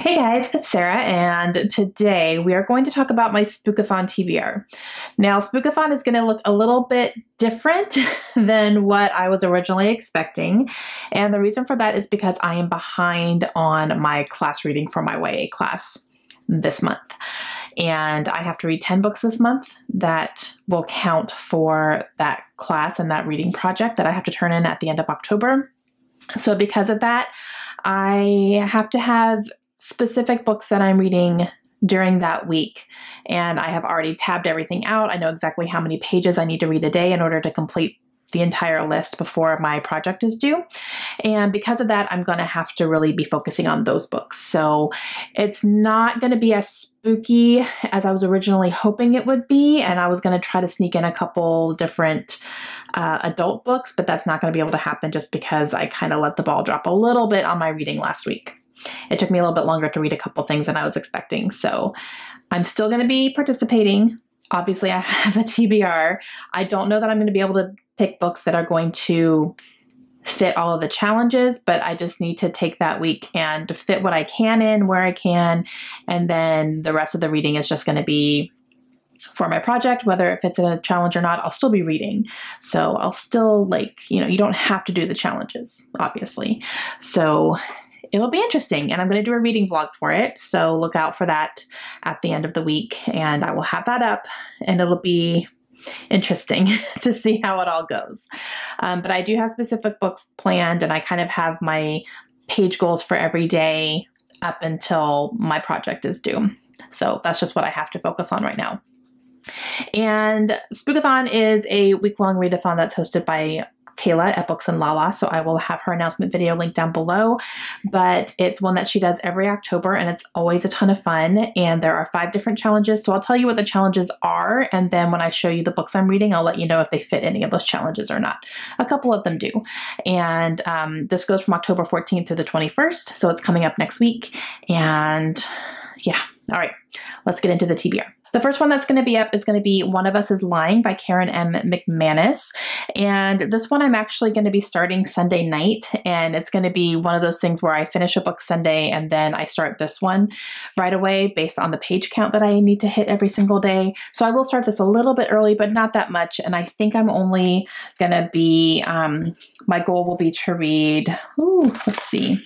Hey guys, it's Sarah, and today we are going to talk about my Spookathon TBR. Now, Spookathon is going to look a little bit different than what I was originally expecting, and the reason for that is because I am behind on my class reading for my YA class this month. And I have to read 10 books this month that will count for that class and that reading project that I have to turn in at the end of October. So because of that, I have to have specific books that I'm reading during that week. And I have already tabbed everything out. I know exactly how many pages I need to read a day in order to complete the entire list before my project is due. And because of that, I'm going to have to really be focusing on those books. So it's not going to be as spooky as I was originally hoping it would be. And I was going to try to sneak in a couple different adult books, but that's not going to be able to happen just because I kind of let the ball drop a little bit on my reading last week. It took me a little bit longer to read a couple things than I was expecting. So I'm still going to be participating. Obviously, I have a TBR. I don't know that I'm going to be able to pick books that are going to fit all of the challenges, but I just need to take that week and fit what I can in where I can. And then the rest of the reading is just going to be for my project, whether if it's a challenge or not, I'll still be reading. So I'll still you don't have to do the challenges, obviously. So it'll be interesting, and I'm going to do a reading vlog for it, so look out for that at the end of the week, and I will have that up, and it'll be interesting to see how it all goes. But I do have specific books planned, and I kind of have my page goals for every day up until my project is due. So that's just what I have to focus on right now. And Spookathon is a week-long readathon that's hosted by Kayla at Books and Lala, so I will have her announcement video linked down below, but it's one that she does every October, and it's always a ton of fun, and there are 5 different challenges, so I'll tell you what the challenges are, and then when I show you the books I'm reading, I'll let you know if they fit any of those challenges or not. A couple of them do, and this goes from October 14th through the 21st, so it's coming up next week, and yeah, all right, let's get into the TBR. The first one that's going to be up is going to be One of Us is Lying by Karen M. McManus. And this one I'm actually going to be starting Sunday night. And it's going to be one of those things where I finish a book Sunday and then I start this one right away based on the page count that I need to hit every single day. So I will start this a little bit early, but not that much. And I think I'm only going to be, my goal will be to read, let's see,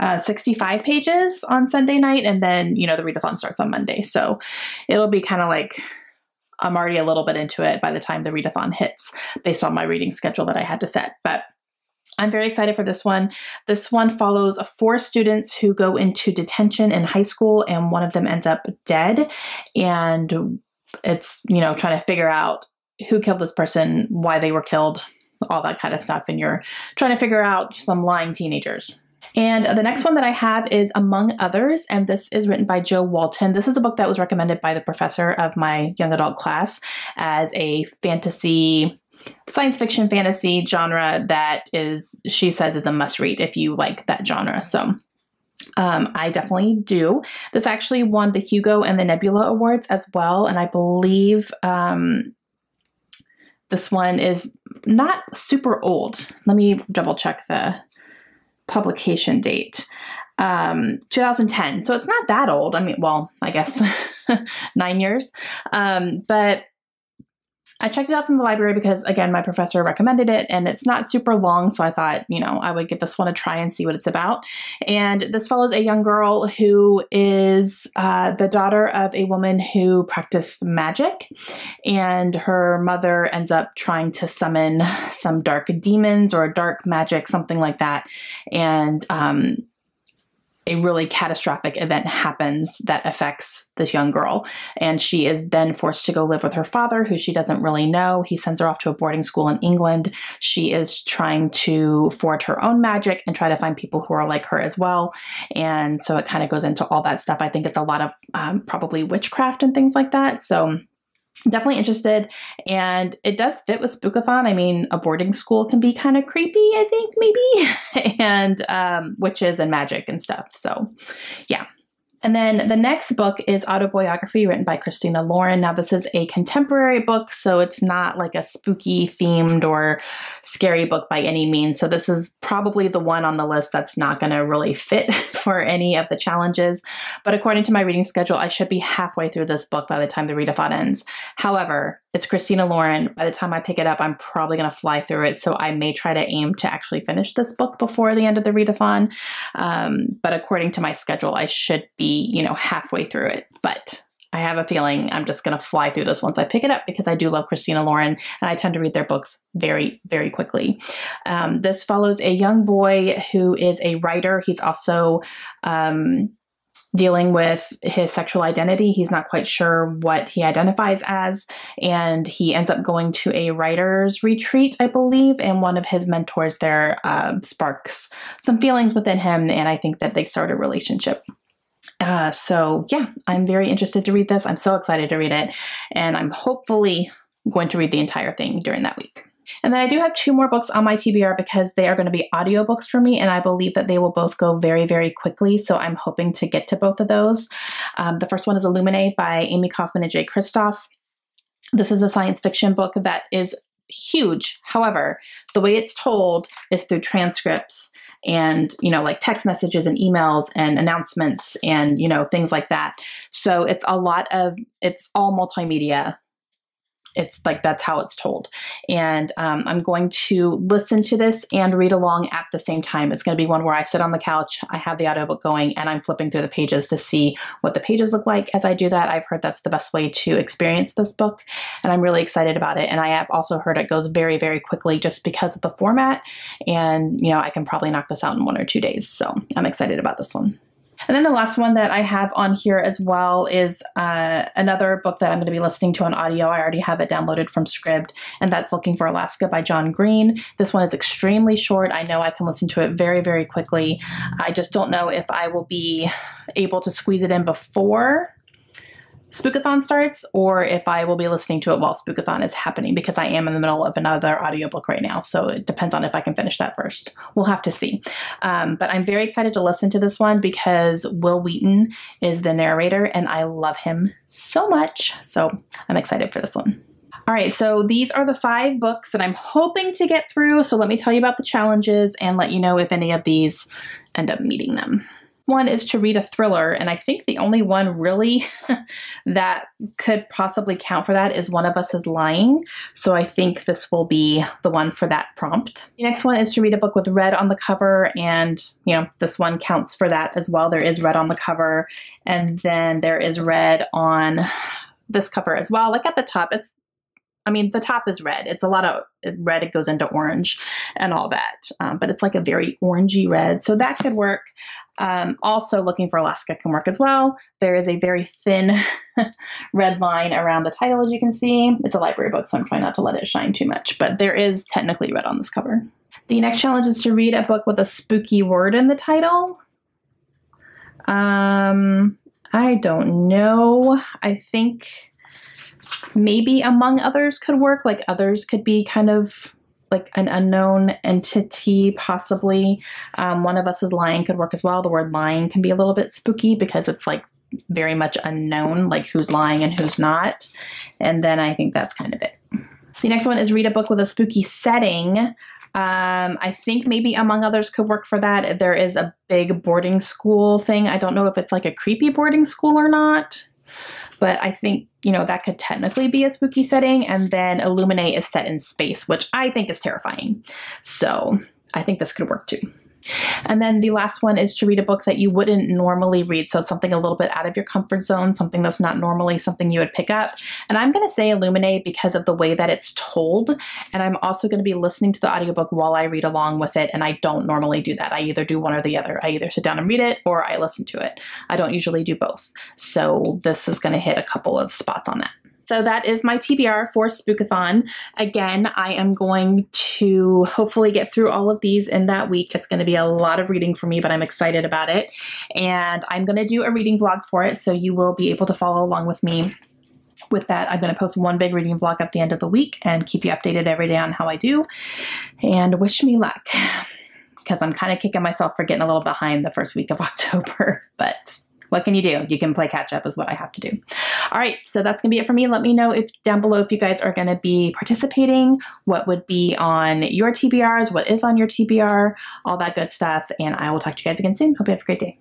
65 pages on Sunday night. And then, the readathon starts on Monday. So it'll be kind of like I'm already a little bit into it by the time the readathon hits based on my reading schedule that I had to set. But I'm very excited for this one. This one follows 4 students who go into detention in high school, and one of them ends up dead. And it's, trying to figure out who killed this person, why they were killed, all that kind of stuff. And you're trying to figure out some lying teenagers. And the next one that I have is Among Others, and this is written by Jo Walton. This is a book that was recommended by the professor of my young adult class as a fantasy, science fiction fantasy genre that she says is a must read if you like that genre. So I definitely do. This actually won the Hugo and the Nebula Awards as well, and I believe this one is not super old. Let me double check the publication date, 2010. So it's not that old. I mean, well, I guess 9 years. But I checked it out from the library because, again, my professor recommended it, and it's not super long. So I thought, I would give this one a try and see what it's about. And this follows a young girl who is the daughter of a woman who practiced magic, and her mother ends up trying to summon some dark demons or dark magic, something like that. And a really catastrophic event happens that affects this young girl. And she is then forced to go live with her father, who she doesn't really know. He sends her off to a boarding school in England. She is trying to forge her own magic and try to find people who are like her as well. And so it kind of goes into all that stuff. I think it's a lot of probably witchcraft and things like that. So definitely interested, and it does fit with Spookathon. I mean, a boarding school can be kind of creepy, I think, maybe, and witches and magic and stuff. So yeah, And then the next book is Autobiography, written by Christina Lauren. Now, this is a contemporary book, so it's not like a spooky themed or scary book by any means. So this is probably the one on the list that's not going to really fit for any of the challenges. But according to my reading schedule, I should be halfway through this book by the time the readathon ends. However, it's Christina Lauren. By the time I pick it up, I'm probably going to fly through it. So I may try to aim to actually finish this book before the end of the readathon. But according to my schedule, I should be, halfway through it. But I have a feeling I'm just going to fly through this once I pick it up because I do love Christina Lauren and I tend to read their books very, very quickly. This follows a young boy who is a writer. He's also dealing with his sexual identity. He's not quite sure what he identifies as, and he ends up going to a writer's retreat, I believe, and one of his mentors there sparks some feelings within him, and I think that they start a relationship. So yeah, I'm very interested to read this. I'm so excited to read it, and I'm hopefully going to read the entire thing during that week. And then I do have 2 more books on my TBR because they are going to be audiobooks for me, and I believe that they will both go very, very quickly, so I'm hoping to get to both of those. The first one is Illuminated by Amy Kaufman and Jay Kristoff. This is a science fiction book that is huge. However, the way it's told is through transcripts and, like text messages and emails and announcements and, things like that. So it's all multimedia. It's like, that's how it's told. And I'm going to listen to this and read along at the same time. It's going to be one where I sit on the couch, I have the audiobook going, and I'm flipping through the pages to see what the pages look like as I do that. I've heard that's the best way to experience this book, and I'm really excited about it. And I have also heard it goes very, very quickly just because of the format. And, I can probably knock this out in 1 or 2 days. So I'm excited about this one. And then the last one that I have on here as well is another book that I'm going to be listening to on audio. I already have it downloaded from Scribd, and that's Looking for Alaska by John Green. This one is extremely short. I know I can listen to it very, very quickly. I just don't know if I will be able to squeeze it in before Spookathon starts or if I will be listening to it while Spookathon is happening, because I am in the middle of another audiobook right now. So it depends on if I can finish that first. We'll have to see. But I'm very excited to listen to this one because Will Wheaton is the narrator and I love him so much. So I'm excited for this one. All right, so these are the 5 books that I'm hoping to get through. So let me tell you about the challenges and let you know if any of these end up meeting them. One is to read a thriller, and I think the only one really that could possibly count for that is One of Us is Lying. So I think this will be the one for that prompt. The next one is to read a book with red on the cover, and this one counts for that as well. There is red on the cover, and then there is red on this cover as well. Like at the top, the top is red. It's a lot of red. It goes into orange and all that. But it's like a very orangey red. So that could work. Also, Looking for Alaska can work as well. There is a very thin red line around the title, as you can see. It's a library book, so I'm trying not to let it shine too much. But there is technically red on this cover. The next challenge is to read a book with a spooky word in the title. I don't know. I think maybe Among Others could work. Like Others could be kind of like an unknown entity, possibly. One of Us is Lying could work as well. The word lying can be a little bit spooky because it's like very much unknown, like who's lying and who's not. And then I think that's kind of it. The next one is read a book with a spooky setting. I think maybe Among Others could work for that. There is a big boarding school thing. I don't know if it's like a creepy boarding school or not. But I think, that could technically be a spooky setting. And then Illuminate is set in space, which I think is terrifying. So I think this could work too. And then the last one is to read a book that you wouldn't normally read. So something a little bit out of your comfort zone, something that's not normally something you would pick up. And I'm going to say Illuminate because of the way that it's told. And I'm also going to be listening to the audiobook while I read along with it. And I don't normally do that. I either do one or the other. I either sit down and read it or I listen to it. I don't usually do both. So this is going to hit a couple of spots on that. So that is my TBR for Spookathon. Again, I am going to hopefully get through all of these in that week. It's going to be a lot of reading for me, but I'm excited about it. And I'm going to do a reading vlog for it, so you will be able to follow along with me with that. I'm going to post one big reading vlog at the end of the week and keep you updated every day on how I do. And wish me luck, because I'm kind of kicking myself for getting a little behind the first week of October, but what can you do? You can play catch up is what I have to do. All right, so that's gonna be it for me. Let me know if down below if you guys are gonna be participating, what would be on your TBRs, what is on your TBR, all that good stuff. And I will talk to you guys again soon. Hope you have a great day.